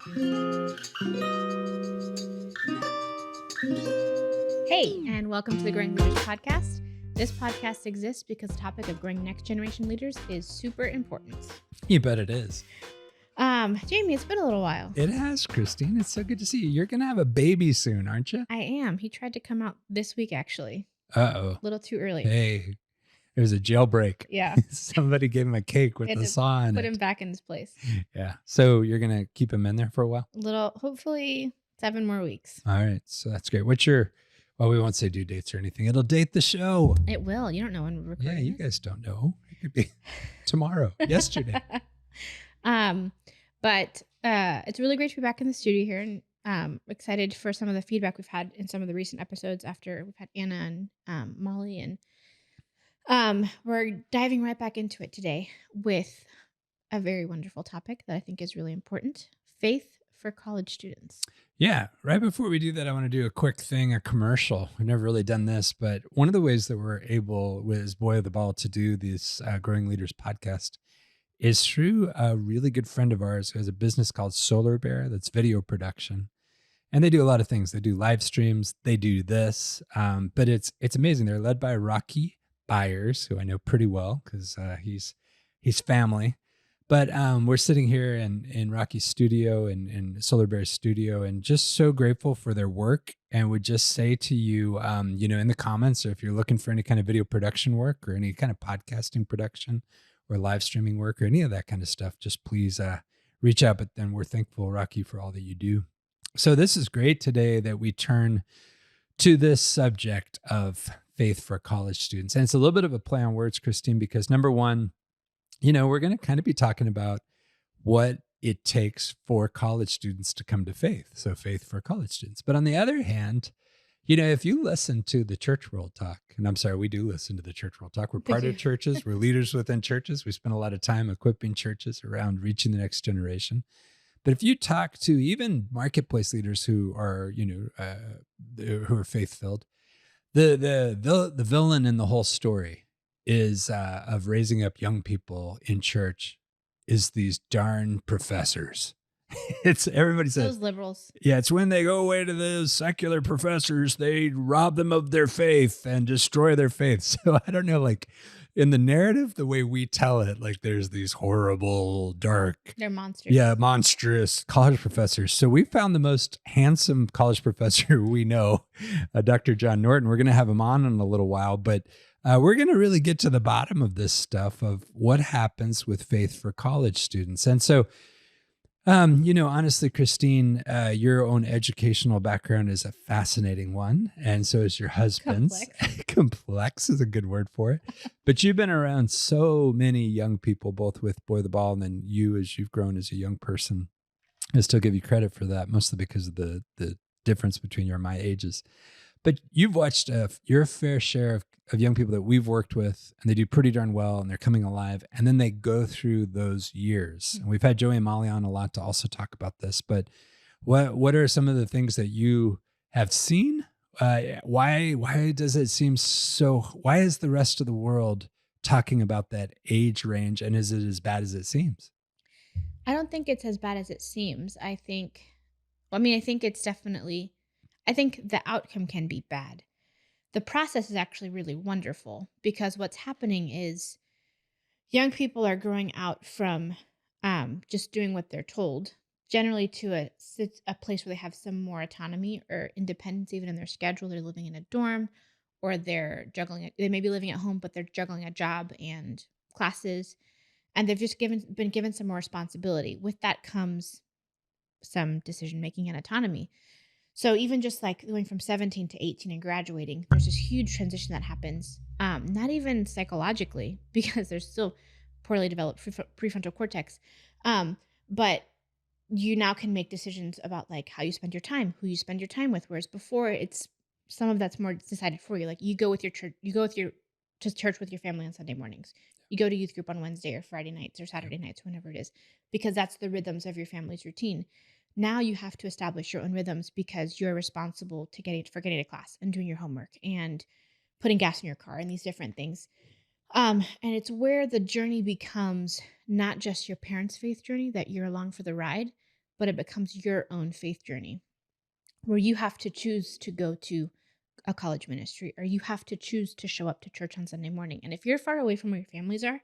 Hey, and welcome to the Growing Leaders Podcast. This podcast exists because the topic of growing next generation leaders is super important. You bet it is. Jamie, it's been a little while. It has, Christine. It's so good to see you. You're going to have a baby soon, aren't you? I am. He tried to come out this week, actually. Uh-oh. A little too early. Hey, there's a jailbreak. Yeah. Somebody gave him a cake with the saw in it. Put him back in his place. Yeah. So you're going to keep him in there for a while? Hopefully 7 more weeks. All right. So that's great. Well, we won't say due dates or anything. It'll date the show. It will. You don't know when we're recording. Yeah, you guys don't know. It could be tomorrow, yesterday. But it's really great to be back in the studio here, and excited for some of the feedback we've had in some of the recent episodes after we've had Anna and Molly, and we're diving right back into it today with a very wonderful topic that I think is really important: faith for college students. Yeah. Right before we do that, I want to do a quick thing, a commercial. We've never really done this, but one of the ways that we're able, with Boy of the Ball, to do this Growing Leaders podcast is through a really good friend of ours who has a business called Solar Bear that's video production. And they do a lot of things. They do live streams. They do this. But it's amazing. They're led by Rocky Byers, who I know pretty well because he's family. But we're sitting here in Rocky's studio and in Solar Bear's studio, and just so grateful for their work. And would just say to you, in the comments, or if you're looking for any kind of video production work or any kind of podcasting production or live streaming work or any of that kind of stuff, just please reach out. But then we're thankful, Rocky, for all that you do. So this is great today that we turn to this subject of faith for college students. And it's a little bit of a play on words, Christine, because number one, we're going to kind of be talking about what it takes for college students to come to faith. So faith for college students. But on the other hand, if you listen to the church world talk, and I'm sorry, we do listen to the church world talk. We're part of churches. We're leaders within churches. We spend a lot of time equipping churches around reaching the next generation. But if you talk to even marketplace leaders who are, who are faith-filled, the villain in the whole story is of raising up young people in church is these darn professors. It's everybody says those liberals. Yeah, it's when they go away to the secular professors, they rob them of their faith and destroy their faith. So I don't know, like in the narrative, the way we tell it, like there's these horrible, dark, they're monsters. Yeah, monstrous college professors. So we found the most handsome college professor we know, Dr. John Norton. We're going to have him on in a little while, but we're going to really get to the bottom of this stuff of what happens with faith for college students. And so, honestly, Christine, your own educational background is a fascinating one. And so is your husband's. Complex is a good word for it. But you've been around so many young people, both with Boy the Ball and then you as you've grown as a young person. I still give you credit for that, mostly because of the difference between your and my ages. But you've watched your fair share of young people that we've worked with, and they do pretty darn well, and they're coming alive, and then they go through those years. And we've had Joey and Molly on a lot to also talk about this, but what are some of the things that you have seen? Why does it seem so, why is the rest of the world talking about that age range, and is it as bad as it seems? I don't think it's as bad as it seems. I think it's definitely, I think the outcome can be bad. The process is actually really wonderful because what's happening is young people are growing out from just doing what they're told, generally to a place where they have some more autonomy or independence even in their schedule. They're living in a dorm, or they're juggling. They may be living at home, but they're juggling a job and classes, and they've just been given some more responsibility. With that comes some decision making and autonomy. So even just like going from 17 to 18 and graduating, there's this huge transition that happens, not even psychologically, because there's still poorly developed prefrontal cortex. But you now can make decisions about like how you spend your time, who you spend your time with. Whereas before, it's some of that's more decided for you. Like you go to church with your family on Sunday mornings. You go to youth group on Wednesday or Friday nights or Saturday nights, whenever it is, because that's the rhythms of your family's routine. Now you have to establish your own rhythms because you're responsible for getting to class and doing your homework and putting gas in your car and these different things. And it's where the journey becomes not just your parents' faith journey that you're along for the ride, but it becomes your own faith journey where you have to choose to go to a college ministry or you have to choose to show up to church on Sunday morning. And if you're far away from where your families are,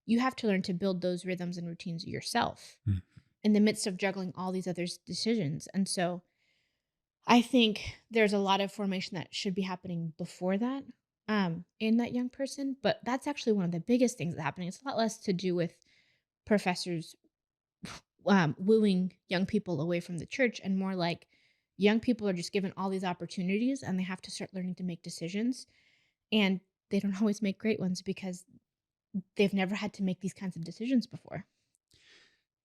you have to learn to build those rhythms and routines yourself Mm. in the midst of juggling all these other decisions. And so I think there's a lot of formation that should be happening before that, in that young person, but that's actually one of the biggest things that's happening. It's a lot less to do with professors, wooing young people away from the church and more like young people are just given all these opportunities and they have to start learning to make decisions, and they don't always make great ones because they've never had to make these kinds of decisions before.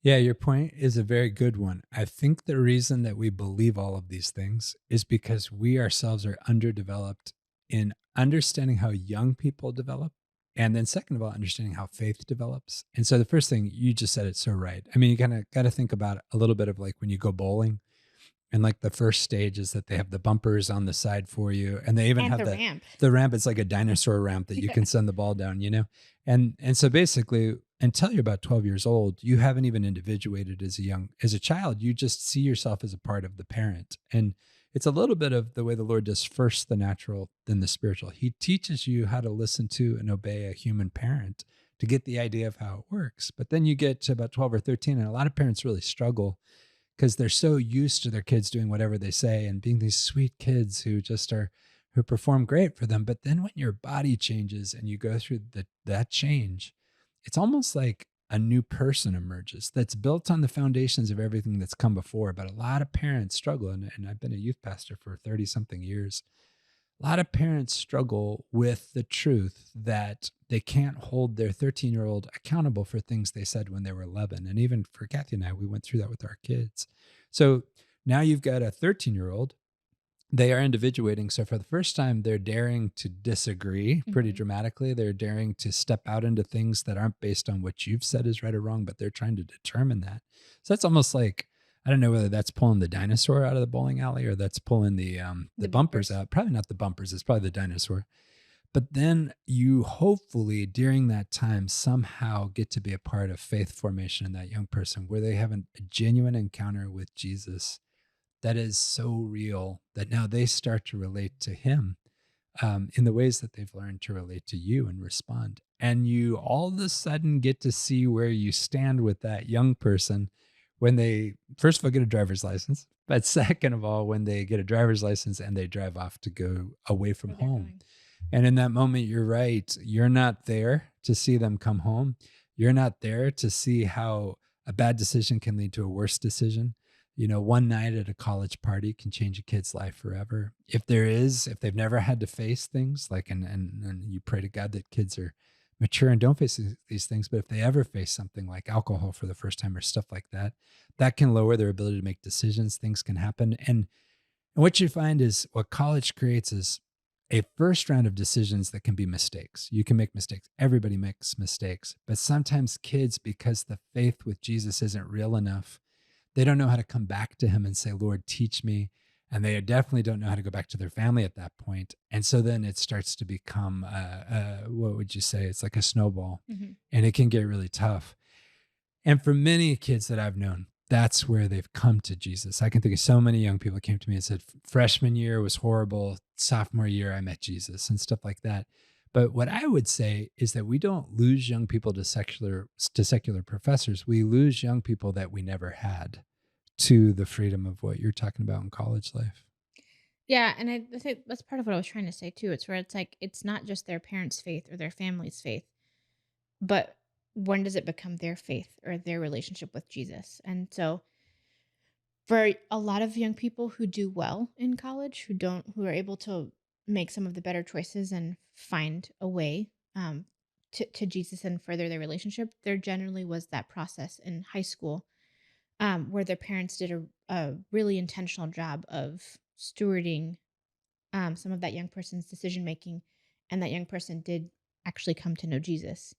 Yeah, your point is a very good one. I think the reason that we believe all of these things is because we ourselves are underdeveloped in understanding how young people develop. And then, second of all, understanding how faith develops. And so, the first thing you just said, it's so right. I mean, you kind of got to think about a little bit of like when you go bowling. And like the first stage is that they have the bumpers on the side for you, and they even And have the ramp. the ramp. It's like a dinosaur ramp that you Yeah. can send the ball down, you know? And so basically, until you're about 12 years old, you haven't even individuated as a child. You just see yourself as a part of the parent. And it's a little bit of the way the Lord does first the natural, then the spiritual. He teaches you how to listen to and obey a human parent to get the idea of how it works. But then you get to about 12 or 13, and a lot of parents really struggle because they're so used to their kids doing whatever they say and being these sweet kids who perform great for them. But then when your body changes and you go through that change, it's almost like a new person emerges that's built on the foundations of everything that's come before. But a lot of parents struggle, and I've been a youth pastor for 30 something years. A lot of parents struggle with the truth that they can't hold their 13-year-old accountable for things they said when they were 11. And even for Kathy and I, we went through that with our kids. So now you've got a 13-year-old. They are individuating. So for the first time, they're daring to disagree pretty Mhm. dramatically. They're daring to step out into things that aren't based on what you've said is right or wrong, but they're trying to determine that. So that's almost like, I don't know whether that's pulling the dinosaur out of the bowling alley or that's pulling the The bumpers bumpers. out. Probably not the bumpers. It's probably the dinosaur. But then you hopefully during that time somehow get to be a part of faith formation in that young person where they have a genuine encounter with Jesus that is so real that now they start to relate to him in the ways that they've learned to relate to you and respond. And you all of a sudden get to see where you stand with that young person when they, first of all, get a driver's license, but second of all, when they get a driver's license and they drive off to go away from Where they're home. going. And in that moment, you're right. You're not there to see them come home. You're not there to see how a bad decision can lead to a worse decision. You know, one night at a college party can change a kid's life forever. If they've never had to face things like, and you pray to God that kids are mature and don't face these things, but if they ever face something like alcohol for the first time or stuff like that, that can lower their ability to make decisions. Things can happen. And what you find is what college creates is a first round of decisions that can be mistakes. You can make mistakes. Everybody makes mistakes. But sometimes kids, because the faith with Jesus isn't real enough, they don't know how to come back to him and say, Lord, teach me. And they definitely don't know how to go back to their family at that point. And so then it starts to become, what would you say? It's like a snowball Mhm. and it can get really tough. And for many kids that I've known, that's where they've come to Jesus. I can think of so many young people that came to me and said, freshman year was horrible. Sophomore year, I met Jesus and stuff like that. But what I would say is that we don't lose young people to secular professors. We lose young people that we never had to the freedom of what you're talking about in college life. Yeah, and I think that's part of what I was trying to say too. It's where it's like it's not just their parents' faith or their family's faith, but when does it become their faith or their relationship with Jesus? And so for a lot of young people who do well in college, who are able to make some of the better choices and find a way to Jesus and further their relationship, there generally was that process in high school where their parents did a really intentional job of stewarding some of that young person's decision making, and that young person did actually come to know Jesus.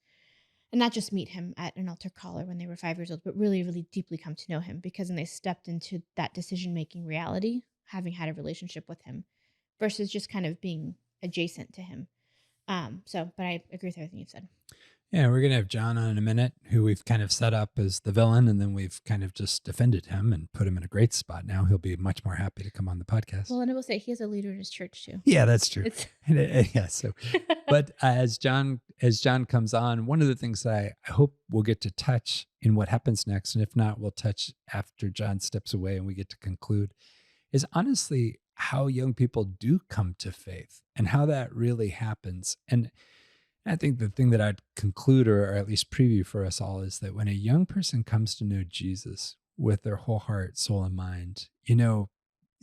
And not just meet him at an altar call or when they were 5 years old, but really, really deeply come to know him because then they stepped into that decision making reality, having had a relationship with him versus just kind of being adjacent to him. But I agree with everything you've said. Yeah, we're gonna have John on in a minute, who we've kind of set up as the villain, and then we've kind of just defended him and put him in a great spot. Now he'll be much more happy to come on the podcast. Well, and I will say he is a leader in his church too. Yeah, that's true. It's Yeah. So, but as John comes on, one of the things that I hope we'll get to touch in what happens next, and if not, we'll touch after John steps away and we get to conclude, is honestly how young people do come to faith and how that really happens. And I think the thing that I'd conclude or at least preview for us all is that when a young person comes to know Jesus with their whole heart, soul, and mind,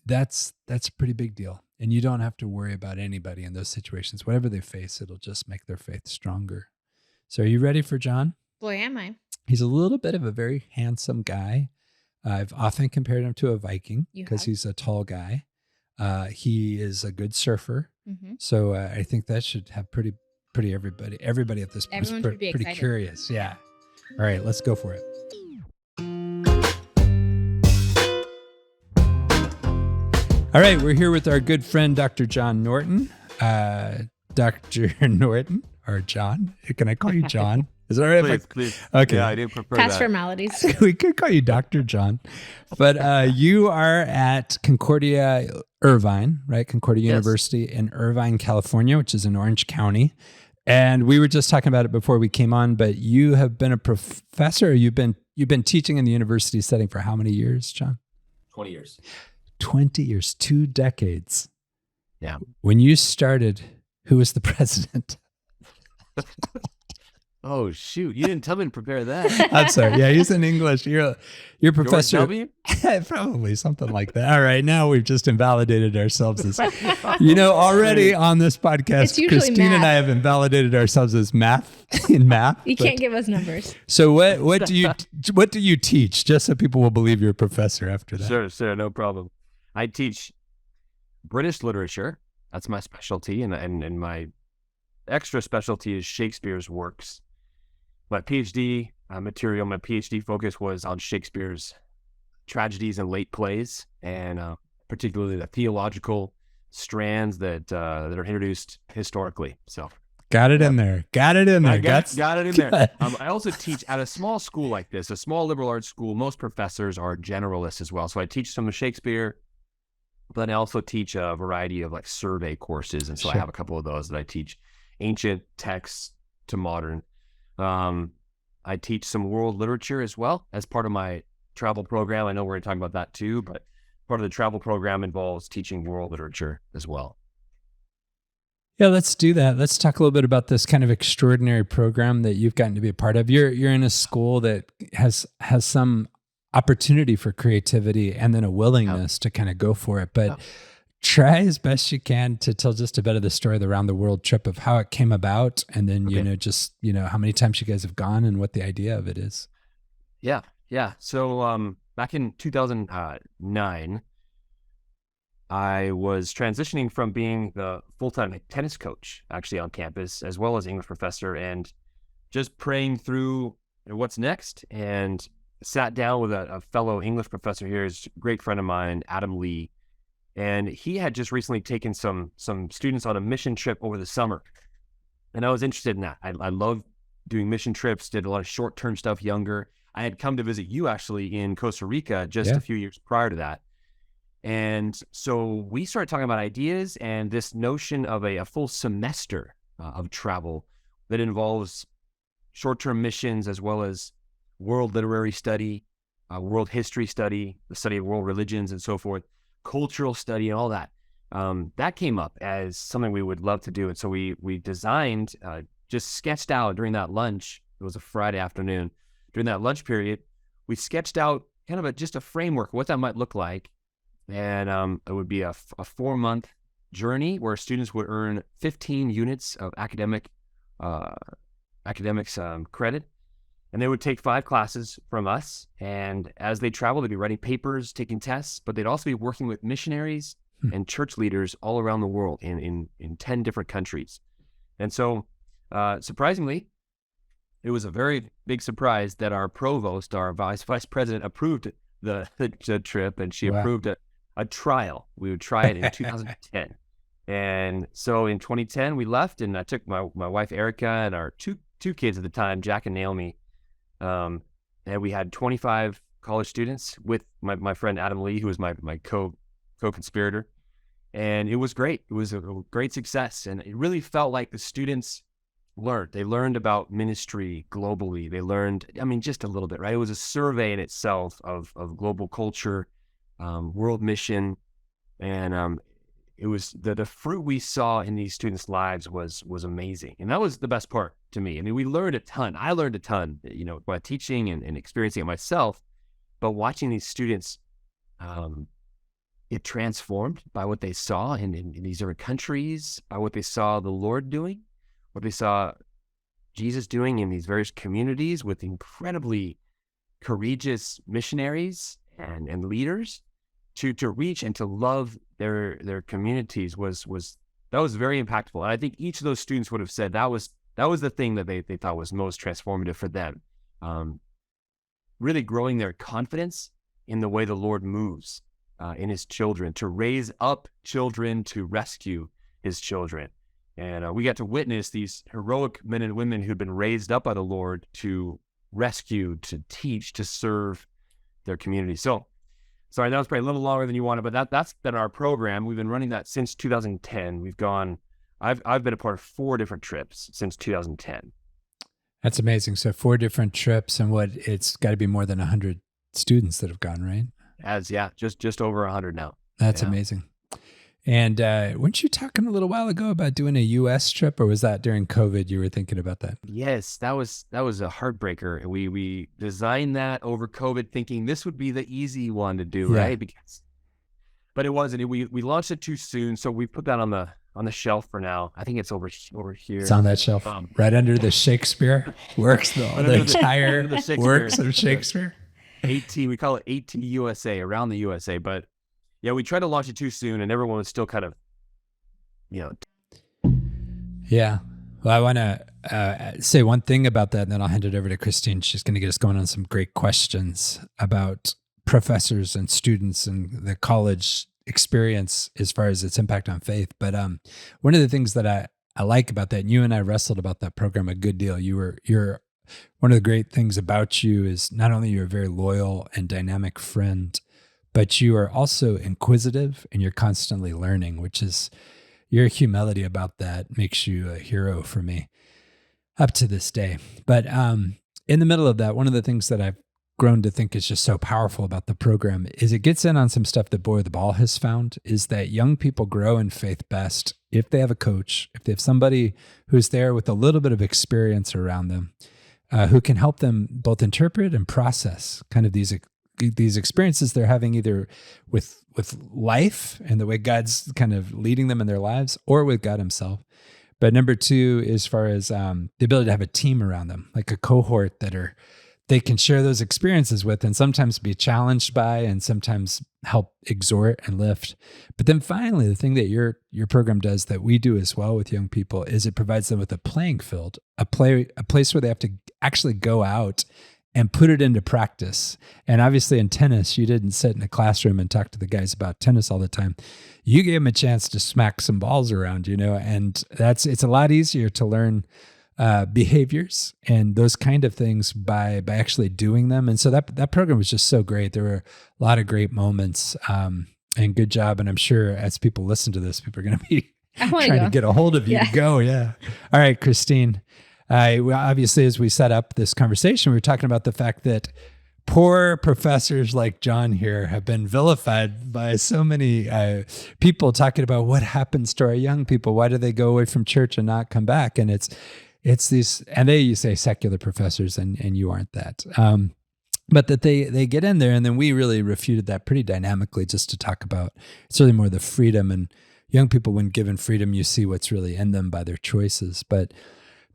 that's a pretty big deal. And you don't have to worry about anybody in those situations. Whatever they face, it'll just make their faith stronger. So are you ready for John? boy, am I. He's a little bit of a very handsome guy. I've often compared him to a Viking You because have? he's a tall guy. He is a good surfer. Hmm. So I think that should have pretty everybody at this point is Everyone should be pretty excited. curious. Yeah. All right, let's go for it. All right, we're here with our good friend, Dr. John Norton. Dr. Norton, or John. Can I call you John? Is that all right? Please, please. Okay. Yeah, I do prefer Past that. formalities. We could call you Dr. John. But you are at Concordia Irvine, right? Concordia Yes. University in Irvine, California, which is in Orange County. And we were just talking about it before we came on, but you have been a professor, or you've been teaching in the university setting for how many years, John? 20 years. 20 years, 2 decades. Yeah. When you started, who was the president? Oh, shoot. You didn't tell me to prepare that. I'm sorry. Yeah, he's in English. You're professor. George W? Probably something like that. All right. Now we've just invalidated ourselves as, already on this podcast, It's usually Christine and math. I have invalidated ourselves as math. You But- can't give us numbers. So what do you teach? Just so people will believe you're a professor after that. Sure, no problem. I teach British literature. That's my specialty, and my extra specialty is Shakespeare's works. My PhD material, my PhD focus was on Shakespeare's tragedies and late plays, and particularly the theological strands that are introduced historically. So Got it in there. Got it in there. I got it in there. Good. I also teach at a small school like this, a small liberal arts school. Most professors are generalists as well. So I teach some of Shakespeare, but then I also teach a variety of like survey courses. And so I Sure. have a couple of those that I teach, ancient texts to modern. I teach some world literature as well as part of my travel program. I know we're going to talk about that too, but part of the travel program involves teaching world literature as well. Yeah, let's do that. Let's talk a little bit about this kind of extraordinary program that you've gotten to be a part of. You're in a school that has some opportunity for creativity and then a willingness to kind of go for it. But try as best you can to tell just a bit of the story of the round the world trip, of how it came about, and then how many times you guys have gone and what the idea of it is. Yeah. So back in 2009, I was transitioning from being the full-time tennis coach actually on campus, as well as English professor, and just praying through what's next, and sat down with a fellow English professor here, is a great friend of mine, Adam Lee, and he had just recently taken some students on a mission trip over the summer, and I was interested in that. I love doing mission trips, did a lot of short-term stuff younger. I had come to visit you actually in Costa Rica just a few years prior to that. And so we started talking about ideas and this notion of a full semester of travel that involves short-term missions as well as world literary study, world history study, the study of world religions and so forth, cultural study and all that. That came up as something we would love to do. And so we designed, just sketched out during that lunch. It was a Friday afternoon. During that lunch period, we sketched out kind of just a framework, what that might look like. And it would be a 4-month journey where students would earn 15 units of academics credit. And they would take 5 classes from us. And as they travel, they'd be writing papers, taking tests, but they'd also be working with missionaries and church leaders all around the world in 10 different countries. And so, surprisingly, it was a very big surprise that our provost, our vice president, approved the trip, and she approved a trial. We would try it in 2010. And so in 2010, we left, and I took my wife, Erica, and our two two kids at the time, Jack and Naomi. And we had 25 college students with my friend Adam Lee, who was my co-conspirator. And it was great. It was a great success. And it really felt like the students learned. They learned about ministry globally. They learned, just a little bit, right? It was a survey in itself of global culture, world mission. And it was the fruit we saw in these students' lives was amazing. And that was the best part to me. We learned a ton. I learned a ton, by teaching and experiencing it myself. But watching these students get transformed by what they saw in these different countries, by what they saw the Lord doing, what they saw Jesus doing in these various communities with incredibly courageous missionaries and leaders to reach and to love their communities was very impactful. And I think each of those students would have said that was the thing that they thought was most transformative for them. Really growing their confidence in the way the Lord moves in his children, to raise up children, to rescue his children. And we got to witness these heroic men and women who'd been raised up by the Lord to rescue, to teach, to serve their community. So, sorry, that was probably a little longer than you wanted, but that's been our program. We've been running that since 2010. I've been a part of 4 different trips since 2010. That's amazing. So 4 different trips, and it's got to be more than 100 students that have gone, right? Just over 100 now. That's amazing. And weren't you talking a little while ago about doing a U.S. trip, or was that during COVID you were thinking about that? Yes, that was a heartbreaker. We designed that over COVID, thinking this would be the easy one to do, right? But it wasn't. We launched it too soon, so we put that on the shelf for now. I think it's over here. It's on that shelf, right under the Shakespeare works, the entire works of Shakespeare. We call it 18 USA, around the USA, but yeah, we tried to launch it too soon, and everyone was still kind of, Yeah. Well, I want to say one thing about that, and then I'll hand it over to Christine. She's going to get us going on some great questions about professors and students and the college experience as far as its impact on faith. But one of the things that I like about that, and you and I wrestled about that program a good deal. You're one of the great things about you is not only you're a very loyal and dynamic friend, but you are also inquisitive and you're constantly learning, which is your humility about that makes you a hero for me up to this day. But in the middle of that, one of the things that I've grown to think is just so powerful about the program is it gets in on some stuff that Boy with the Ball has found, is that young people grow in faith best if they have a coach, if they have somebody who's there with a little bit of experience around them, who can help them both interpret and process kind of these experiences they're having, either with life and the way God's kind of leading them in their lives, or with God himself. But number 2, as far as the ability to have a team around them, like a cohort that they can share those experiences with, and sometimes be challenged by, and sometimes help exhort and lift. But then finally, the thing that your program does that we do as well with young people is it provides them with a playing field, a place where they have to actually go out and put it into practice. And obviously in tennis, you didn't sit in a classroom and talk to the guys about tennis all the time. You gave them a chance to smack some balls around, and it's a lot easier to learn behaviors and those kind of things by actually doing them. And so that program was just so great. There were a lot of great moments, and good job. And I'm sure as people listen to this, people are going to be trying to get a hold of you to go. Yeah. All right, Christine. Obviously, as we set up this conversation, we were talking about the fact that poor professors like John here have been vilified by so many people talking about what happens to our young people. Why do they go away from church and not come back? And it's these, and you say secular professors, and you aren't that. But that they get in there, and then we really refuted that pretty dynamically, just to talk about it's really more the freedom, and young people, when given freedom, you see what's really in them by their choices. But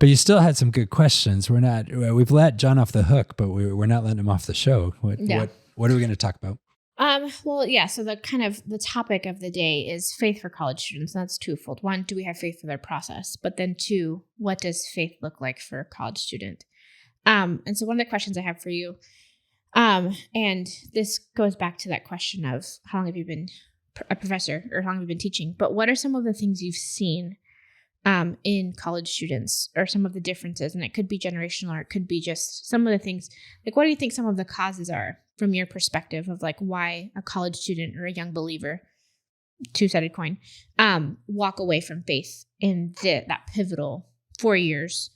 you still had some good questions. We've let John off the hook, but we're not letting him off the show. What are we going to talk about? Well, yeah. So the topic of the day is faith for college students. That's twofold. 1, do we have faith for their process? But then 2, what does faith look like for a college student? And so one of the questions I have for you, and this goes back to that question of how long have you been a professor, or how long have you been teaching? But what are some of the things you've seen in college students, or some of the differences? And it could be generational, or it could be just some of the things. Like, what do you think some of the causes are from your perspective of like why a college student or a young believer, two-sided coin, walk away from faith in that pivotal 4 years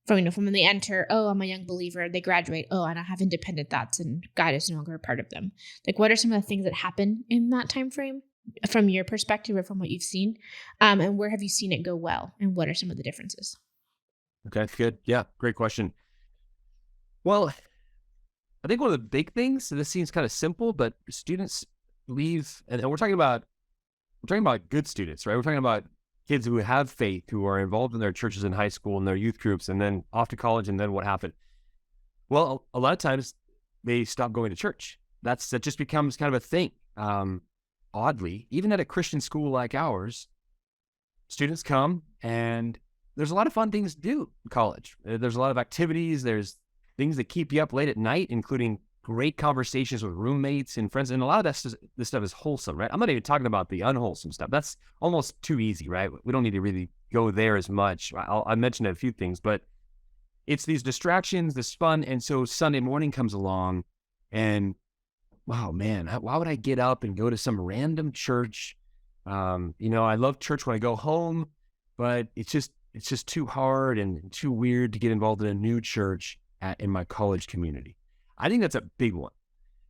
from when they enter, oh, I'm a young believer, they graduate, oh, I don't have independent thoughts and God is no longer a part of them. Like, what are some of the things that happen in that time frame from your perspective or from what you've seen? And where have you seen it go well? And what are some of the differences? Okay, good. Yeah, great question. Well, I think one of the big things, and this seems kind of simple, but students leave, and we're talking about good students, right? We're talking about kids who have faith, who are involved in their churches in high school and their youth groups, and then off to college, and then what happened? Well, a lot of times they stop going to church. That just becomes kind of a thing. Oddly, even at a Christian school like ours, students come and there's a lot of fun things to do in college. There's a lot of activities. There's things that keep you up late at night, including great conversations with roommates and friends. And a lot of this stuff is wholesome, right? I'm not even talking about the unwholesome stuff. That's almost too easy, right? We don't need to really go there as much. I mentioned a few things, but it's these distractions, this fun. And so Sunday morning comes along and, wow, man, why would I get up and go to some random church? I love church when I go home, but it's just too hard and too weird to get involved in a new church in my college community. I think that's a big one.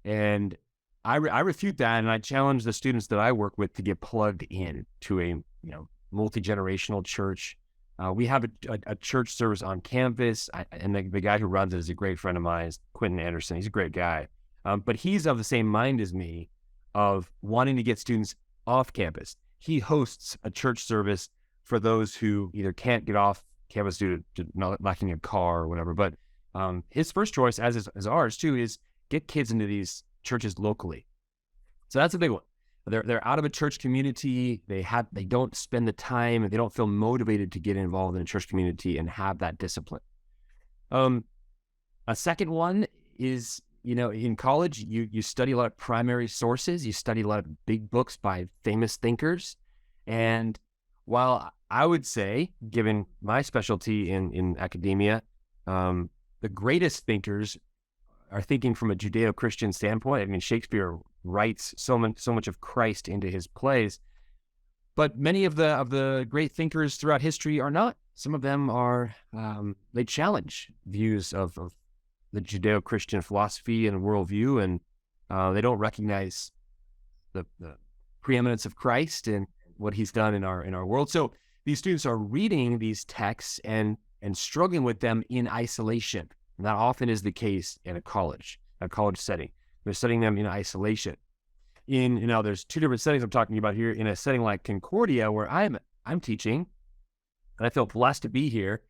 And I refute that, and I challenge the students that I work with to get plugged in to a multi-generational church. We have a church service on campus, and the guy who runs it is a great friend of mine, Quentin Anderson. He's a great guy. But he's of the same mind as me of wanting to get students off campus. He hosts a church service for those who either can't get off campus due to not lacking a car or whatever. But his first choice, as ours too, is get kids into these churches locally. So that's a big one. They're out of a church community. They don't spend the time, and they don't feel motivated to get involved in a church community and have that discipline. A second one is, in college, you study a lot of primary sources. You study a lot of big books by famous thinkers. And while I would say, given my specialty in academia, the greatest thinkers are thinking from a Judeo-Christian standpoint. I mean, Shakespeare writes so much of Christ into his plays, but many of the great thinkers throughout history are not. Some of them are, they challenge views of the Judeo-Christian philosophy and worldview, and they don't recognize the preeminence of Christ and what he's done in our world. So these students are reading these texts and struggling with them in isolation. And that often is the case in a college setting. They're studying them in isolation. There's two different settings I'm talking about here. In a setting like Concordia, where I'm teaching, and I feel blessed to be here,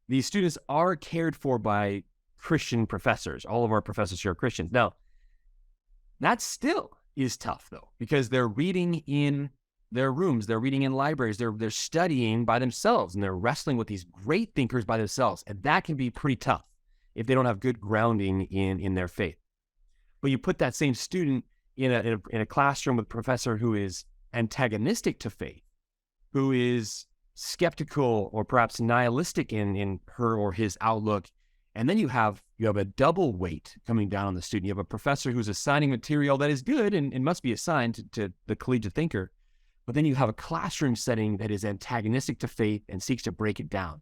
these students are cared for by Christian professors. All of our professors here are Christians. Now, that still is tough, though, because they're reading in their rooms, they're reading in libraries, they're studying by themselves, and they're wrestling with these great thinkers by themselves. And that can be pretty tough if they don't have good grounding in their faith. But you put that same student in a classroom with a professor who is antagonistic to faith, who is skeptical or perhaps nihilistic in her or his outlook, and then you have a double weight coming down on the student. You have a professor who's assigning material that is good and must be assigned to the collegiate thinker, but then you have a classroom setting that is antagonistic to faith and seeks to break it down.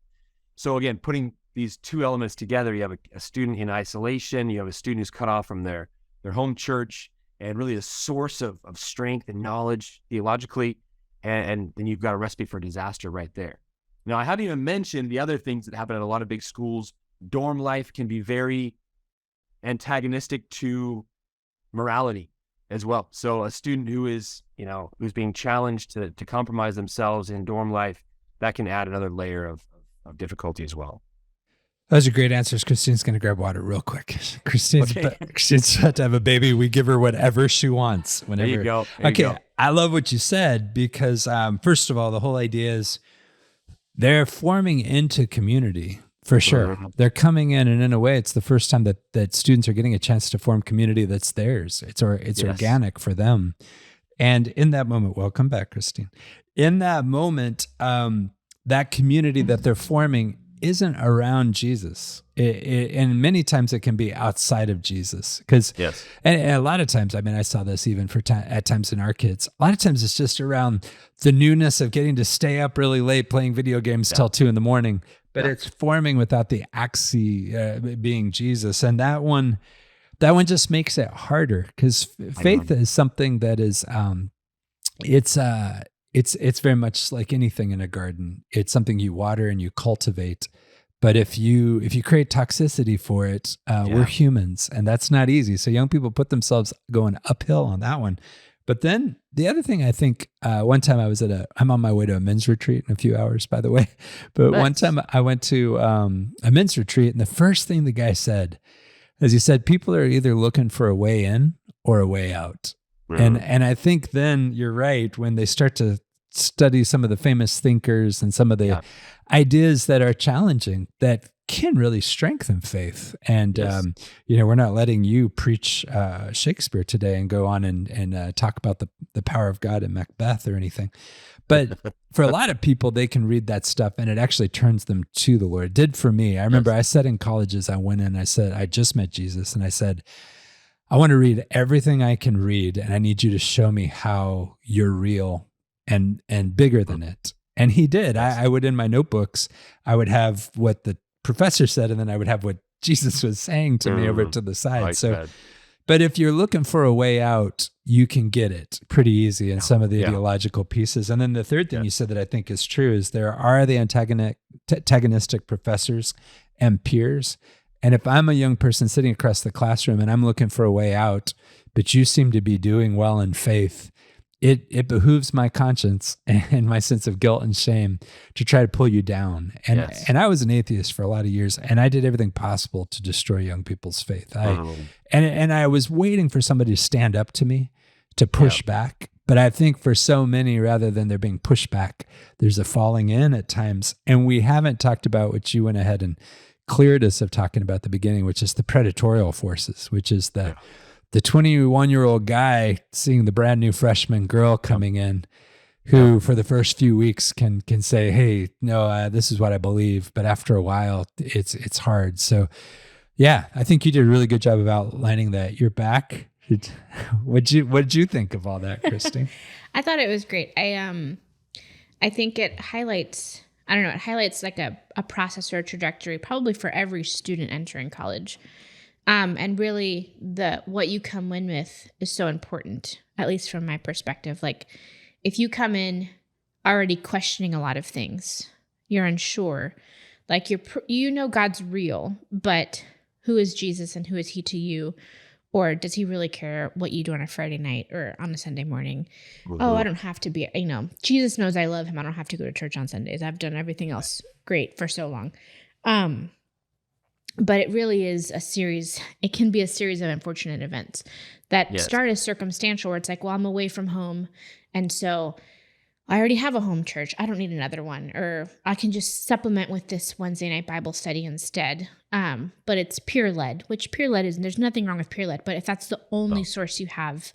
So again, putting these two elements together, you have a student in isolation, you have a student who's cut off from their home church and really a source of strength and knowledge theologically, and then you've got a recipe for disaster right there. Now, I haven't even mentioned the other things that happen at a lot of big schools. Dorm life can be very antagonistic to morality as well. So a student who is, who's being challenged to compromise themselves in dorm life, that can add another layer of difficulty as well. Those are great answers. Christine's going to grab water real quick. Christine's about to have a baby. We give her whatever she wants. Whenever. There you go. I love what you said because, first of all, the whole idea is they're forming into community for sure. They're coming in, and in a way, it's the first time that students are getting a chance to form community that's theirs. It's organic for them. And in that moment, welcome back, Christine. In that moment, that community that they're forming isn't around Jesus. And many times it can be outside of Jesus. Because, Yes. and a lot of times, I mean, I saw this even at times in our kids. A lot of times it's just around the newness of getting to stay up really late playing video games till 2 a.m. But it's forming without the axis being Jesus. And that one just makes it harder, because faith is something that is, it's very much like anything in a garden. It's something you water and you cultivate. But if you create toxicity for it, we're humans, and that's not easy. So young people put themselves going uphill on that one. But then the other thing, I think, one time I'm on my way to a men's retreat in a few hours, by the way. But Nice. one time I went to a men's retreat, and the first thing the guy said is, he said, people are either looking for a way in or a way out. And I think then you're right, when they start to study some of the famous thinkers and some of the ideas that are challenging, that can really strengthen faith. And, we're not letting you preach Shakespeare today and go on and talk about the power of God in Macbeth or anything. But for a lot of people, they can read that stuff and it actually turns them to the Lord. It did for me. I remember I said in colleges, I went in, I said, I just met Jesus. And I said, I want to read everything I can read, and I need you to show me how you're real and bigger than it. And he did. I would, in my notebooks, I would have what the professor said, and then I would have what Jesus was saying to me over to the side. Like so, that. but if you're looking for a way out, you can get it pretty easy in some of the ideological pieces. And then the third thing you said that I think is true is there are the antagonistic professors and peers. And if I'm a young person sitting across the classroom and I'm looking for a way out, but you seem to be doing well in faith, it behooves my conscience and my sense of guilt and shame to try to pull you down. And I was an atheist for a lot of years, and I did everything possible to destroy young people's faith. And I was waiting for somebody to stand up to me to push back. But I think for so many, rather than there being pushback, there's a falling in at times. And we haven't talked about what you went ahead and cleared us of talking about at the beginning, which is the predatorial forces, which is the 21-year-old guy seeing the brand new freshman girl coming in, who for the first few weeks can say, hey, no, this is what I believe. But after a while, it's hard. So yeah, I think you did a really good job of outlining that. You're back. What did you think of all that, Christy? I thought it was great. I think it highlights, it highlights like a process or a trajectory, probably for every student entering college. And really what you come in with is so important, at least from my perspective. Like if you come in already questioning a lot of things, you're unsure, like God's real, but who is Jesus and who is he to you? Or does he really care what you do on a Friday night or on a Sunday morning? Mm-hmm. Oh, I don't have to be, Jesus knows I love him. I don't have to go to church on Sundays. I've done everything else great for so long. But it really is it can be a series of unfortunate events that start as circumstantial, where it's like, well, I'm away from home, and so I already have a home church. I don't need another one. Or I can just supplement with this Wednesday night Bible study instead. But it's peer-led, which peer-led is, and there's nothing wrong with peer-led, but if that's the only source you have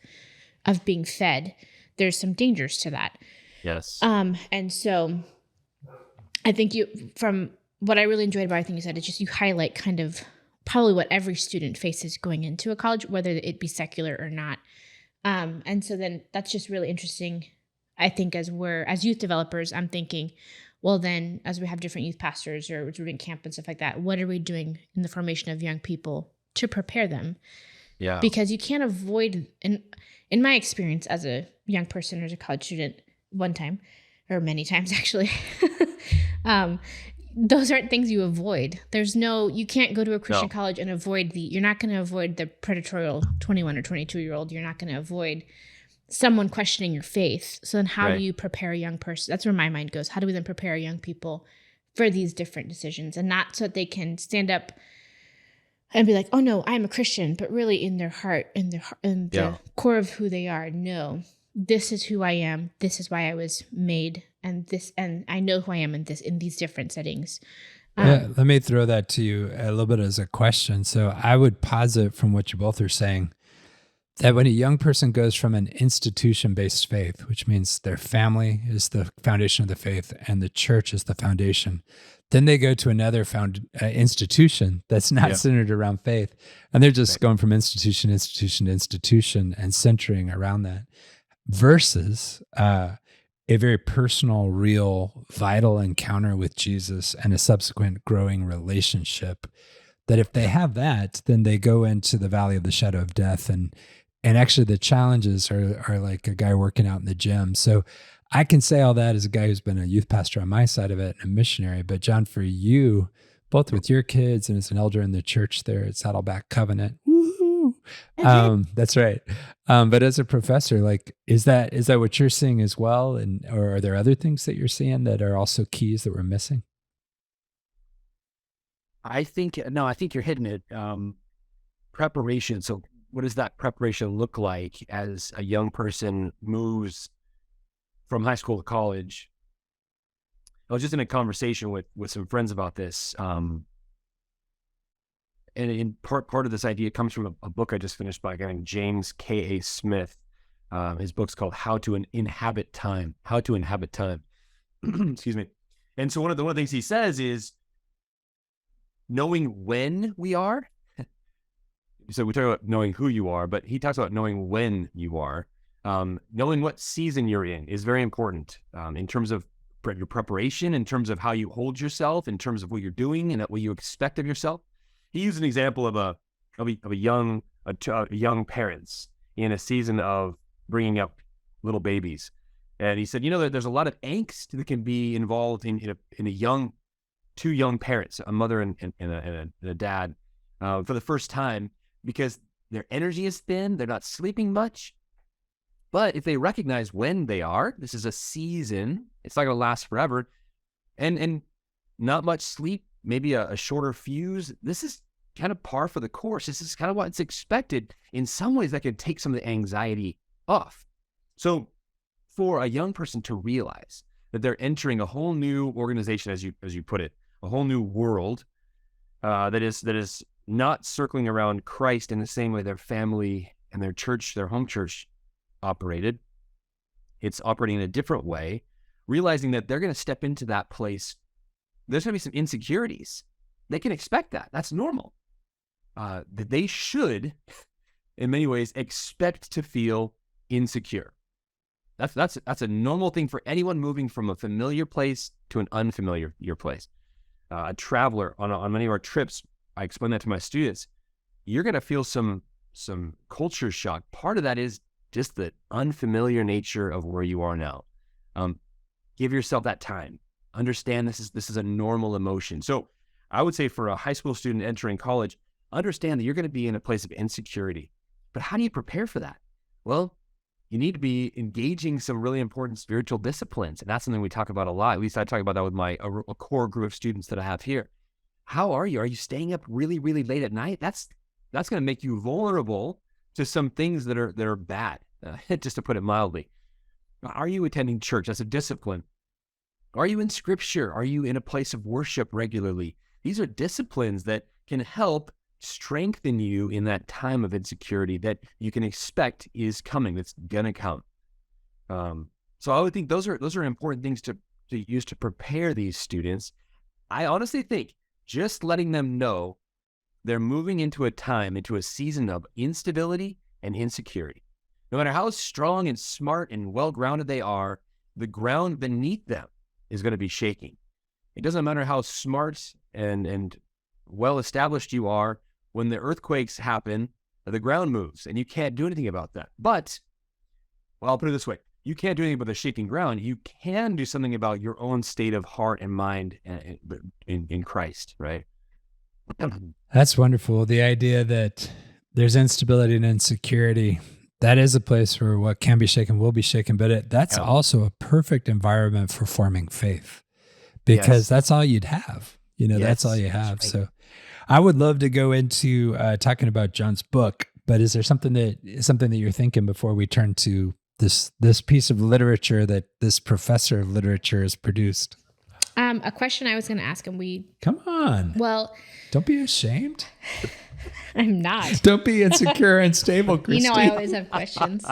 of being fed, there's some dangers to that. Yes. And so I think from what I really enjoyed about everything you said, is just you highlight kind of probably what every student faces going into a college, whether it be secular or not. And so then that's just really interesting. I think as youth developers, I'm thinking, well, then as we have different youth pastors or we're doing camp and stuff like that, what are we doing in the formation of young people to prepare them? Yeah. Because you can't avoid, in my experience as a young person or as a college student, one time or many times actually, those aren't things you avoid. You can't go to a Christian college and you're not going to avoid the predatorial 21 or 22-year-old. You're not going to avoid someone questioning your faith. So then how do you prepare a young person? That's where my mind goes. How do we then prepare young people for these different decisions, and not so that they can stand up and be like, oh no, I'm a Christian, but really in their heart, in the core of who they are, no, this is who I am. This is why I was made. And I know who I am in these different settings. Let me throw that to you a little bit as a question. So I would posit from what you both are saying that when a young person goes from an institution-based faith, which means their family is the foundation of the faith and the church is the foundation, then they go to another institution that's not Yeah. centered around faith, and they're just Right. going from institution to institution and centering around that, versus a very personal, real, vital encounter with Jesus and a subsequent growing relationship. That if they have that, then they go into the valley of the shadow of death, and actually the challenges are like a guy working out in the gym. So I can say all that as a guy who's been a youth pastor on my side of it and a missionary. But John, for you, both with your kids and as an elder in the church there at Saddleback Covenant, woohoo! That's right. But as a professor, like, is that what you're seeing as well? And or are there other things that you're seeing that are also keys that we're missing? I think you're hitting it. Preparation. So what does that preparation look like as a young person moves from high school to college? I was just in a conversation with some friends about this. And in part of this idea comes from a book I just finished by a guy named James K.A. Smith. His book's called How to Inhabit Time. How to Inhabit Time. Excuse me. And so one of the things he says is knowing when we are. So we talk about knowing who you are, but he talks about knowing when you are. Knowing what season you're in is very important in terms of your preparation, in terms of how you hold yourself, in terms of what you're doing and what you expect of yourself. He used an example of young parents in a season of bringing up little babies, and he said, there's a lot of angst that can be involved in two young parents, a mother and a dad, for the first time, because their energy is thin, they're not sleeping much. But if they recognize when they are, this is a season, it's not going to last forever, and not much sleep, maybe a shorter fuse, this is kind of par for the course. This is kind of what's expected. In some ways, that can take some of the anxiety off. So for a young person to realize that they're entering a whole new organization, as you put it, a whole new world that is not circling around Christ in the same way their family and their church, their home church, operated. It's operating in a different way, realizing that they're going to step into that place. There's going to be some insecurities. They can expect that. That's normal. That they should, in many ways, expect to feel insecure. That's a normal thing for anyone moving from a familiar place to an unfamiliar place. A traveler on many of our trips, I explain that to my students. You're going to feel some culture shock. Part of that is just the unfamiliar nature of where you are now. Give yourself that time. Understand this is a normal emotion. So I would say for a high school student entering college, understand that you're going to be in a place of insecurity. But how do you prepare for that? Well, you need to be engaging some really important spiritual disciplines. And that's something we talk about a lot. At least I talk about that with a core group of students that I have here. How are you? Are you staying up really, really late at night? That's going to make you vulnerable to some things that are bad, just to put it mildly. Are you attending church as a discipline? Are you in scripture? Are you in a place of worship regularly? These are disciplines that can help strengthen you in that time of insecurity that you can expect is coming, that's going to come. So I would think those are important things to use to prepare these students. I honestly think just letting them know they're moving into a season of instability and insecurity. No matter how strong and smart and well-grounded they are, the ground beneath them is going to be shaking. It doesn't matter how smart and well-established you are. When the earthquakes happen, the ground moves, and you can't do anything about that. But, well, I'll put it this way. You can't do anything about the shaking ground. You can do something about your own state of heart and mind in Christ, right? That's wonderful. The idea that there's instability and insecurity, that is a place where what can be shaken will be shaken, but that's also a perfect environment for forming faith, because that's all you'd have. That's all you have. Right. So I would love to go into talking about John's book, but is there something that you're thinking before we turn to this piece of literature that this professor of literature has produced? A question I was going to ask, and Come on. well, Don't be ashamed. I'm not. Don't be insecure and stable, You know, Christy. I always have questions.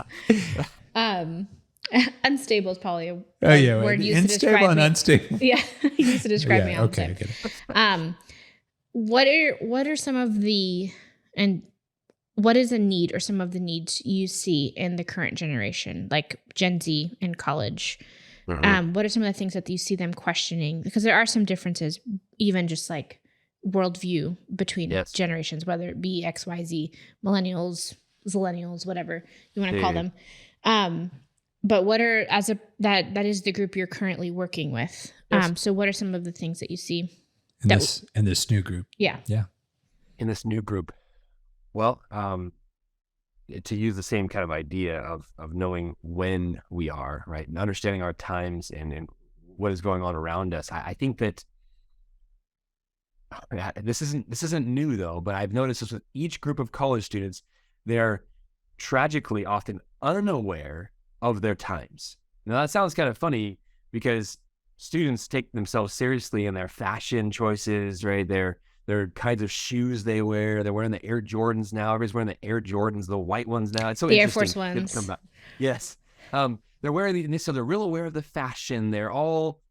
Unstable is probably a Oh, yeah. word Right. used to Unstable describe and me. unstable. Yeah, used to describe me Yeah. all the Okay. I time. get it. What are some of the, and what is a need or some of the needs you see in the current generation, like Gen Z in college? What are some of the things that you see them questioning? Because there are some differences, even just like worldview between Yes. generations, whether it be X, Y, Z, millennials, zillennials, whatever you want to call Yeah. them. But what are, that is the group you're currently working with. Yes. So what are some of the things that you see? In this new group. Yeah. Yeah. In this new group, well, to use the same kind of idea of knowing when we are, right, and understanding our times and what is going on around us. I think that this isn't new though, but I've noticed this with each group of college students. They're tragically often unaware of their times. Now that sounds kind of funny because students take themselves seriously in their fashion choices, right? Their kinds of shoes they wear. They're wearing the Air Jordans now. Everybody's wearing the Air Jordans, the white ones now. It's so The Air interesting. Force Good to come Ones. back. Yes. They're wearing these, so they're real aware of the fashion. They've all,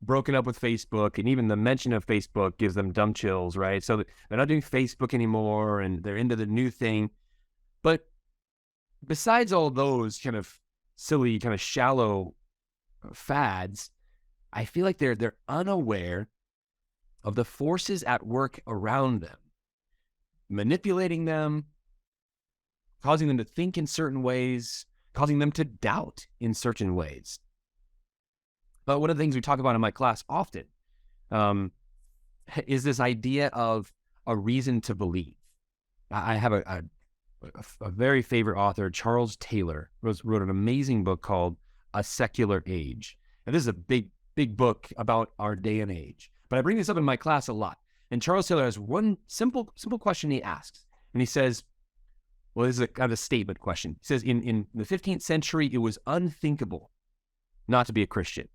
broken up with Facebook, and even the mention of Facebook gives them dumb chills, right? So they're not doing Facebook anymore, and they're into the new thing. But besides all those kind of silly, kind of shallow fads, I feel like they're unaware of the forces at work around them, manipulating them, causing them to think in certain ways, causing them to doubt in certain ways. But one of the things we talk about in my class often is this idea of a reason to believe. I have a very favorite author, Charles Taylor, wrote an amazing book called A Secular Age. And this is a big book about our day and age. But I bring this up in my class a lot. And Charles Taylor has one simple question he asks. And he says, well, this is a kind of a statement question. He says, in the 15th century, it was unthinkable not to be a Christian.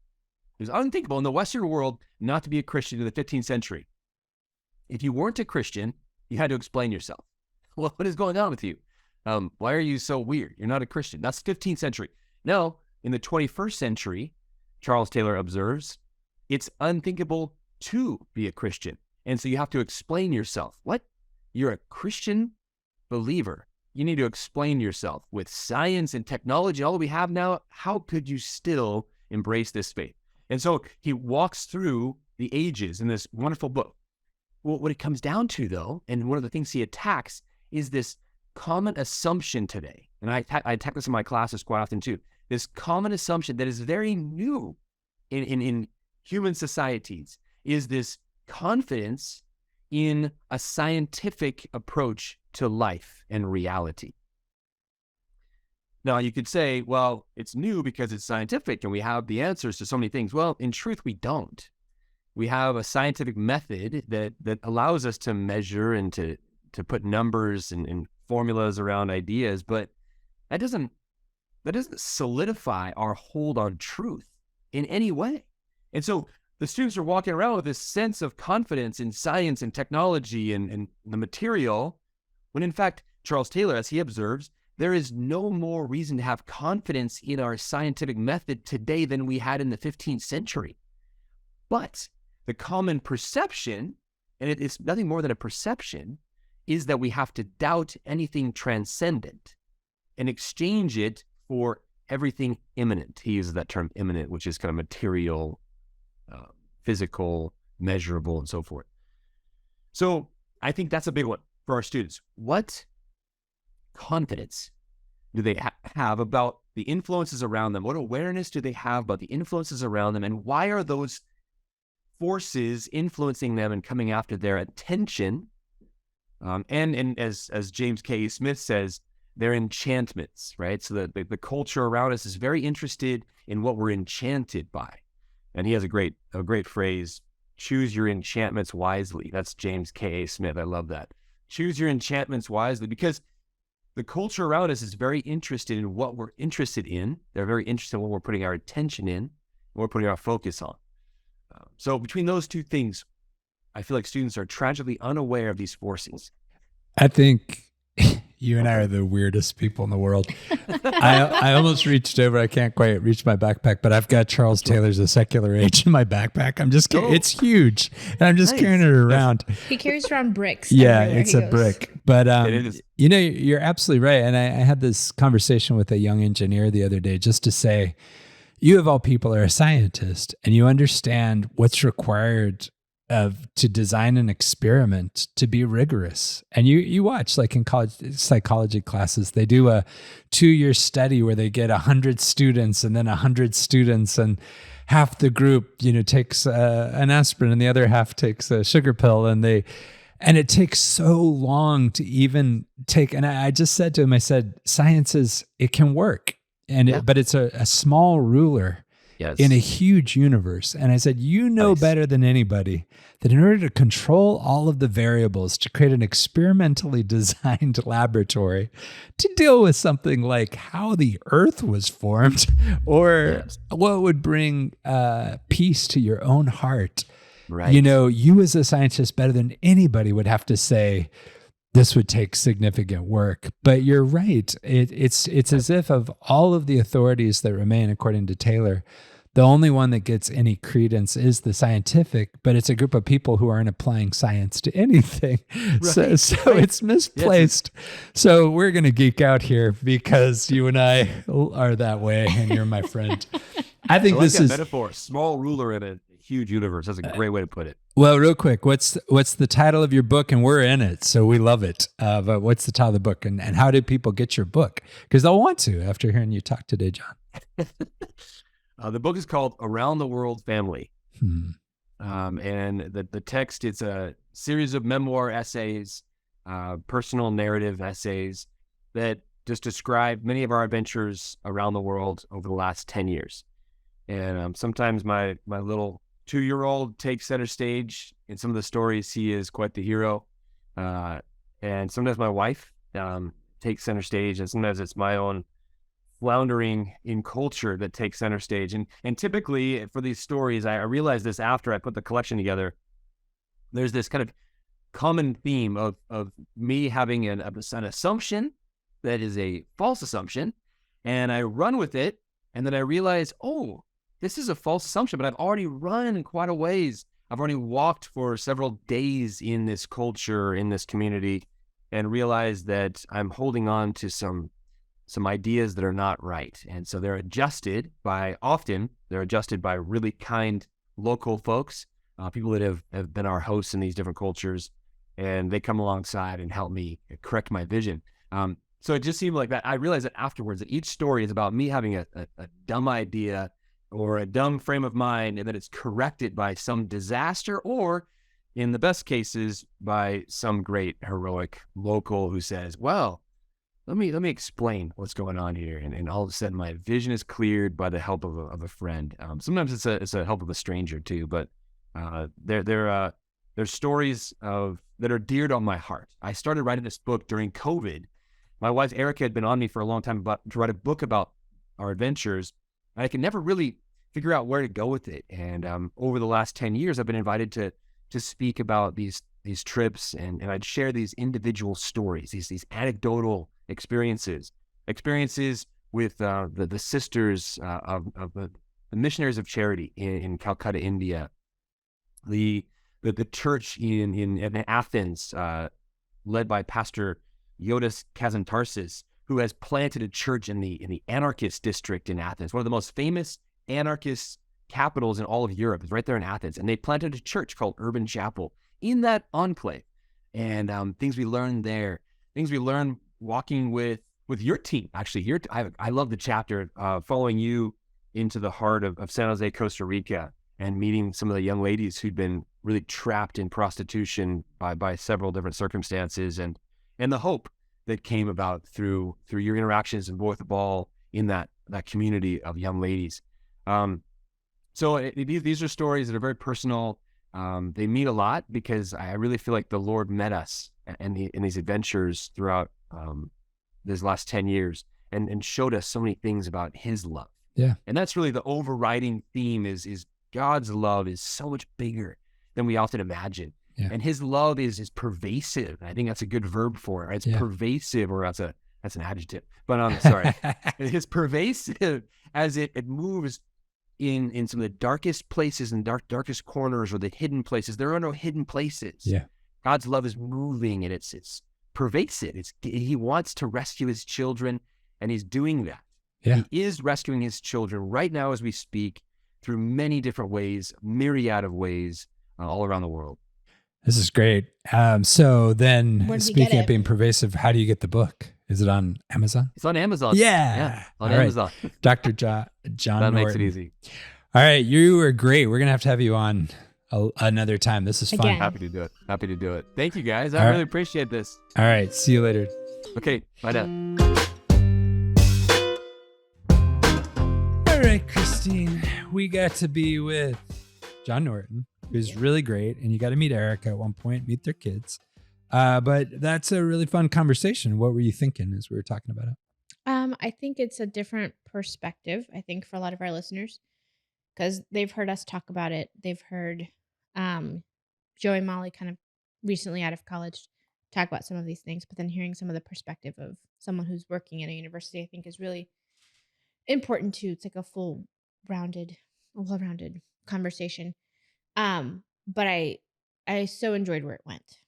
It was unthinkable in the Western world not to be a Christian in the 15th century. If you weren't a Christian, you had to explain yourself. Well, what is going on with you? Why are you so weird? You're not a Christian. That's 15th century. No, in the 21st century, Charles Taylor observes, it's unthinkable to be a Christian. And so you have to explain yourself. What? You're a Christian believer. You need to explain yourself with science and technology, all that we have now. How could you still embrace this faith? And so he walks through the ages in this wonderful book. Well, what it comes down to, though, and one of the things he attacks is this common assumption today. And I attack this in my classes quite often too. This common assumption that is very new in human societies is this confidence in a scientific approach to life and reality. Now, you could say, well, it's new because it's scientific and we have the answers to so many things. Well, in truth, we don't. We have a scientific method that allows us to measure and to put numbers and formulas around ideas, but that doesn't solidify our hold on truth in any way. And so the students are walking around with this sense of confidence in science and technology and the material, when in fact, Charles Taylor, as he observes, there is no more reason to have confidence in our scientific method today than we had in the 15th century. But the common perception, and it's nothing more than a perception, is that we have to doubt anything transcendent and exchange it for everything immanent. He uses that term immanent, which is kind of material, physical, measurable, and so forth. So I think that's a big one for our students. What confidence do they have about the influences around them? What awareness do they have about the influences around them? And why are those forces influencing them and coming after their attention? And as James K. Smith says, they're enchantments, right? So the culture around us is very interested in what we're enchanted by. And he has a great phrase, choose your enchantments wisely. That's James K. Smith. I love that. Choose your enchantments wisely, because the culture around us is very interested in what we're interested in. They're very interested in what we're putting our attention in, what we're putting our focus on. So between those two things, I feel like students are tragically unaware of these forces. I think you and I are the weirdest people in the world. I almost reached over. I can't quite reach my backpack, but I've got Charles Taylor's A Secular Age in my backpack. I'm just kidding. Oh. It's huge, and I'm just Nice. carrying it around. He carries around bricks. Yeah, everywhere it's he a goes. brick. But It is. you know, you're absolutely right. And I had this conversation with a young engineer the other day, just to say, you of all people are a scientist, and you understand what's required to design an experiment to be rigorous. And you watch, like in college psychology classes, they do a 2-year study where they get 100 students and then 100 students, and half the group, takes an aspirin and the other half takes a sugar pill, and it takes so long to even take. And I just said to him, I said, science it can work. But it's a small ruler in a huge universe. And I said, Nice. better than anybody that in order to control all of the variables, to create an experimentally designed laboratory to deal with something like how the earth was formed or what would bring peace to your own heart. Right. You as a scientist better than anybody would have to say, this would take significant work. But you're right. It's as if of all of the authorities that remain, according to Taylor, the only one that gets any credence is the scientific, but it's a group of people who aren't applying science to anything. Right. So it's misplaced. So we're going to geek out here because you and I are that way, and you're my friend. I think like this that is metaphor, small ruler in a huge universe. That's a great way to put it. Well, real quick, what's the title of your book? And we're in it, so we love it. But what's the title of the book, and how do people get your book? Because they'll want to after hearing you talk today, John. The book is called Around the World Family. Hmm. And the text, it's a series of memoir essays, personal narrative essays that just describe many of our adventures around the world over the last 10 years. And sometimes my little 2-year-old takes center stage. In some of the stories, he is quite the hero. And sometimes my wife takes center stage, and sometimes it's my own floundering in culture that takes center stage. And typically for these stories, I realized this after I put the collection together, there's this kind of common theme of me having an assumption that is a false assumption, and I run with it, and then I realize, oh, this is a false assumption, but I've already run quite a ways. I've already walked for several days in this culture, in this community, and realized that I'm holding on to some ideas that are not right. And so they're adjusted by really kind local folks, people that have been our hosts in these different cultures, and they come alongside and help me correct my vision. So it just seemed like that. I realized that afterwards that each story is about me having a dumb idea or a dumb frame of mind, and that it's corrected by some disaster, or in the best cases, by some great heroic local who says, well, let me explain what's going on here. And all of a sudden my vision is cleared by the help of a friend. Sometimes it's a help of a stranger too, but they're stories that are dear to my heart. I started writing this book during COVID. My wife, Erica, had been on me for a long time to write a book about our adventures. I could never really figure out where to go with it. And over the last 10 years, I've been invited to speak about these trips, and I'd share these individual stories, these anecdotal experiences with the sisters of the missionaries of charity in Calcutta, India, the church in Athens, led by Pastor Yotis Kazantarsis, who has planted a church in the anarchist district in Athens, one of the most famous anarchist capitals in all of Europe. Is right there in Athens, and they planted a church called Urban Chapel in that enclave. And things we learned there, things we learned walking with your team. Actually, I love the chapter following you into the heart of San Jose, Costa Rica, and meeting some of the young ladies who'd been really trapped in prostitution by several different circumstances, and the hope that came about through your interactions in Boy with the Ball in that community of young ladies. So these are stories that are very personal. They mean a lot because I really feel like the Lord met us in these adventures throughout these last 10 years and showed us so many things about his love. Yeah. And that's really the overriding theme is God's love is so much bigger than we often imagine. Yeah. And his love is pervasive. I think that's a good verb for it. Right? It's pervasive, or that's an adjective. But sorry. It's pervasive as it moves in some of the darkest places and darkest corners, or the hidden places. There are no hidden places. Yeah. God's love is moving, and it's pervasive. He wants to rescue his children, and he's doing that. Yeah. He is rescuing his children right now as we speak, through many different ways, myriad of ways, all around the world. This is great. So then, Where did we speaking get of it? being pervasive, how do you get the book? Is it on Amazon? It's on Amazon. Yeah. On All right. Amazon. Dr. John That makes it Norton. easy. All right. You were great. We're going to have you on another time. This is fun. Again. Happy to do it. Happy to do it. Thank you, guys. All I right. really appreciate this. All right. See you later. Okay. Bye now. All right, Christine. We got to be with John Norton, who's really great. And you got to meet Erica at one point, meet their kids. But that's a really fun conversation. What were you thinking as we were talking about it? I think it's a different perspective, I think, for a lot of our listeners, because they've heard us talk about it. They've heard Joey and Molly kind of recently out of college talk about some of these things, but then hearing some of the perspective of someone who's working at a university, I think is really important too. It's like a well-rounded conversation. But I so enjoyed where it went.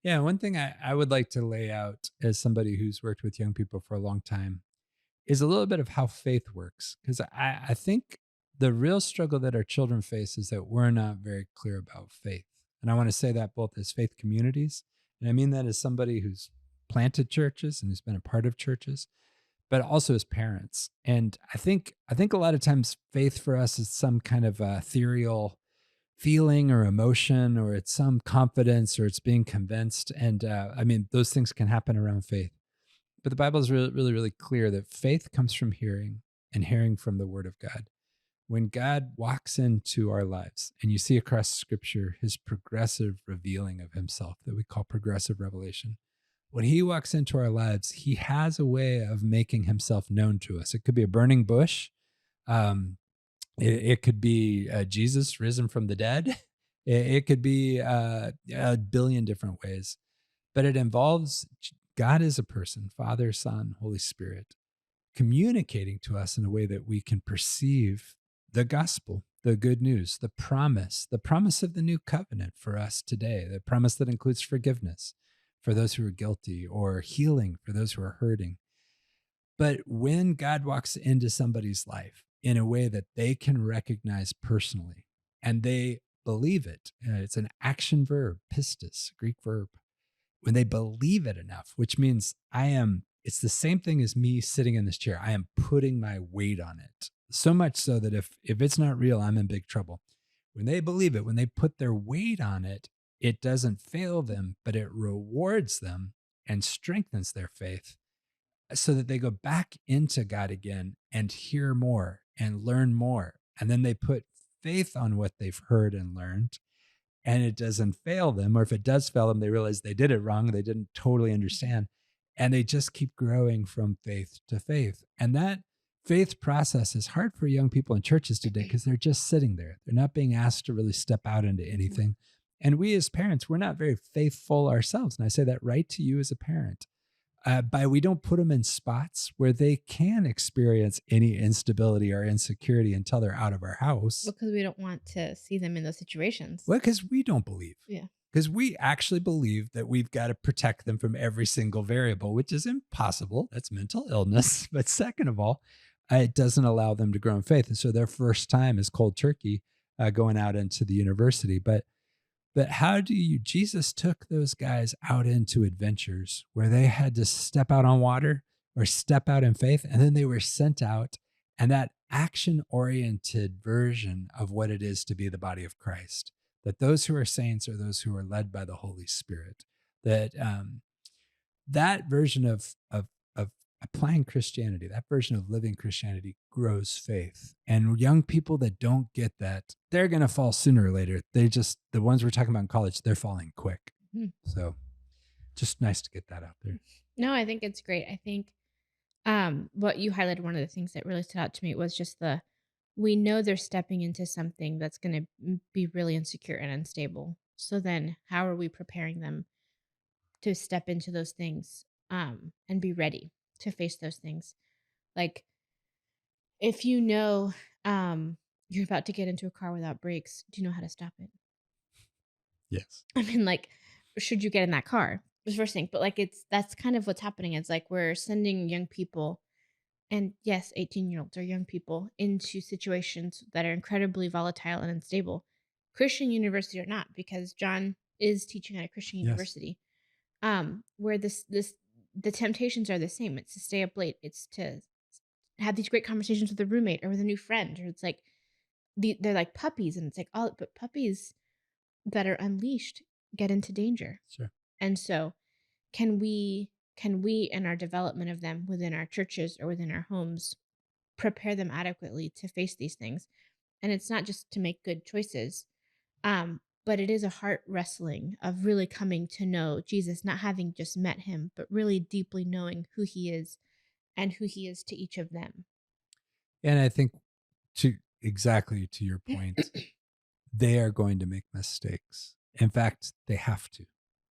Yeah, one thing I would like to lay out as somebody who's worked with young people for a long time is a little bit of how faith works. Because I think the real struggle that our children face is that we're not very clear about faith. And I want to say that both as faith communities, and I mean that as somebody who's planted churches and who's been a part of churches, but also as parents. And I think a lot of times faith for us is some kind of ethereal feeling or emotion, or it's some confidence, or it's being convinced. And I mean, those things can happen around faith. But the Bible is really, really, really clear that faith comes from hearing, and hearing from the word of God. When God walks into our lives, and you see across scripture his progressive revealing of himself that we call progressive revelation. When he walks into our lives, he has a way of making himself known to us. It could be a burning bush. It could be Jesus risen from the dead. It could be a billion different ways, but it involves God as a person, Father, Son, Holy Spirit, communicating to us in a way that we can perceive the gospel, the good news, the promise of the new covenant for us today, the promise that includes forgiveness for those who are guilty, or healing for those who are hurting. But when God walks into somebody's life in a way that they can recognize personally, and they believe it, it's an action verb, pistis, Greek verb. When they believe it enough, which means it's the same thing as me sitting in this chair. I am putting my weight on it. So much so that if it's not real, I'm in big trouble. When they believe it, when they put their weight on it, it doesn't fail them, but it rewards them and strengthens their faith, so that they go back into God again and hear more and learn more. And then they put faith on what they've heard and learned, and it doesn't fail them. Or if it does fail them, they realize they did it wrong. They didn't totally understand. And they just keep growing from faith to faith. And that faith process is hard for young people in churches today, because they're just sitting there. They're not being asked to really step out into anything. And we as parents, we're not very faithful ourselves. And I say that right to you as a parent. We don't put them in spots where they can experience any instability or insecurity until they're out of our house. Because we don't want to see them in those situations. Well, because we don't believe. Yeah. Because we actually believe that we've got to protect them from every single variable, which is impossible. That's mental illness. But second of all, it doesn't allow them to grow in faith. And so their first time is cold turkey going out into the university. But how Jesus took those guys out into adventures where they had to step out on water or step out in faith, and then they were sent out, and that action-oriented version of what it is to be the body of Christ, that those who are saints are those who are led by the Holy Spirit, that version of applying Christianity, that version of living Christianity grows faith. And young people that don't get that, they're going to fall sooner or later. The ones we're talking about in college, they're falling quick. Mm-hmm. So just nice to get that out there. No, I think it's great. I think what you highlighted, one of the things that really stood out to me was just the we know they're stepping into something that's going to be really insecure and unstable. So then how are we preparing them to step into those things, and be ready to face those things? Like, if you know, you're about to get into a car without brakes, do you know how to stop it? Yes. I mean, like, should you get in that car? Was the first thing. But like, that's kind of what's happening. It's like we're sending young people, and yes, 18-year-olds are young people, into situations that are incredibly volatile and unstable, Christian university or not, because John is teaching at a Christian Yes. university, where the temptations are the same. It's to stay up late. It's to have these great conversations with a roommate or with a new friend, or it's like they're like puppies, and it's like all but puppies that are unleashed get into danger. Sure. And so, can we in our development of them within our churches or within our homes prepare them adequately to face these things? And it's not just to make good choices, but it is a heart wrestling of really coming to know Jesus, not having just met him, but really deeply knowing who he is and who he is to each of them. And I think exactly to your point, they are going to make mistakes. In fact, they have to.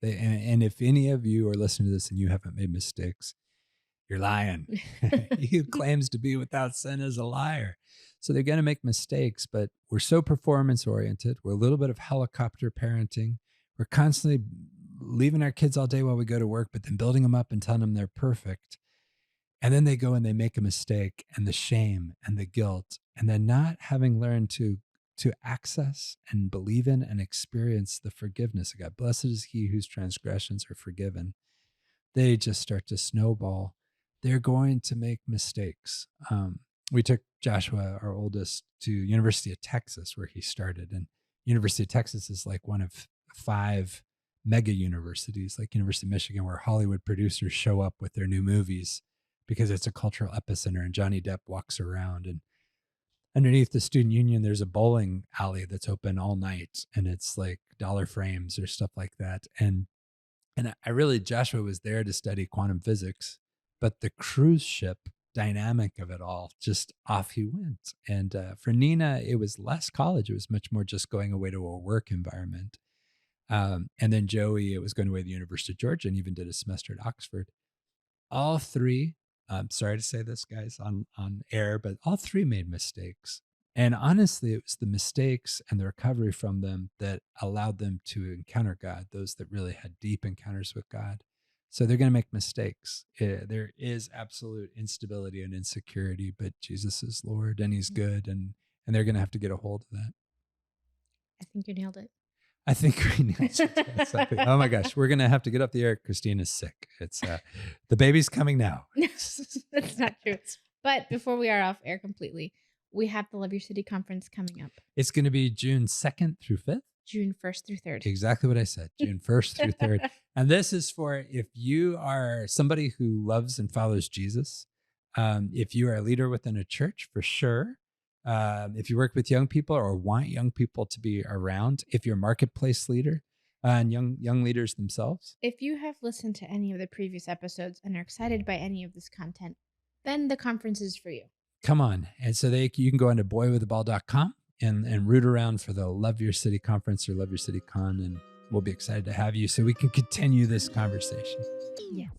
And if any of you are listening to this and you haven't made mistakes, you're lying. He who claims to be without sin is a liar. So they're going to make mistakes, but we're so performance oriented. We're a little bit of helicopter parenting. We're constantly leaving our kids all day while we go to work, but then building them up and telling them they're perfect. And then they go and they make a mistake, and the shame and the guilt, and then not having learned to access and believe in and experience the forgiveness of God. Blessed is he whose transgressions are forgiven. They just start to snowball. They're going to make mistakes. We took Joshua, our oldest, to University of Texas, where he started. And University of Texas is like one of 5 mega universities, like University of Michigan, where Hollywood producers show up with their new movies because it's a cultural epicenter. And Johnny Depp walks around, and underneath the student union, there's a bowling alley that's open all night, and it's like dollar frames or stuff like that. And I really, Joshua was there to study quantum physics, but the cruise ship dynamic of it all, just off he went. And for Nina, it was less college. It was much more just going away to a work environment. And then Joey, it was going away to the University of Georgia and even did a semester at Oxford. All 3, I'm sorry to say this, guys, on air, but all 3 made mistakes. And honestly, it was the mistakes and the recovery from them that allowed them to encounter God, those that really had deep encounters with God. So they're going to make mistakes. There is absolute instability and insecurity, but Jesus is Lord and he's good. And they're going to have to get a hold of that. I think you nailed it. I think we nailed it. Exactly. Oh my gosh, we're going to have to get off the air. Christine is sick. It's the baby's coming now. That's not true. But before we are off air completely, we have the Love Your City conference coming up. It's going to be June 2nd through 5th. June 1st through 3rd. Exactly what I said. June 1st through 3rd. And this is for if you are somebody who loves and follows Jesus, if you are a leader within a church, for sure. If you work with young people or want young people to be around, if you're a marketplace leader and young leaders themselves. If you have listened to any of the previous episodes and are excited by any of this content, then the conference is for you. Come on. And so you can go into boywiththeball.com and root around for the Love Your City conference or Love Your City Con, and we'll be excited to have you so we can continue this conversation. Yes.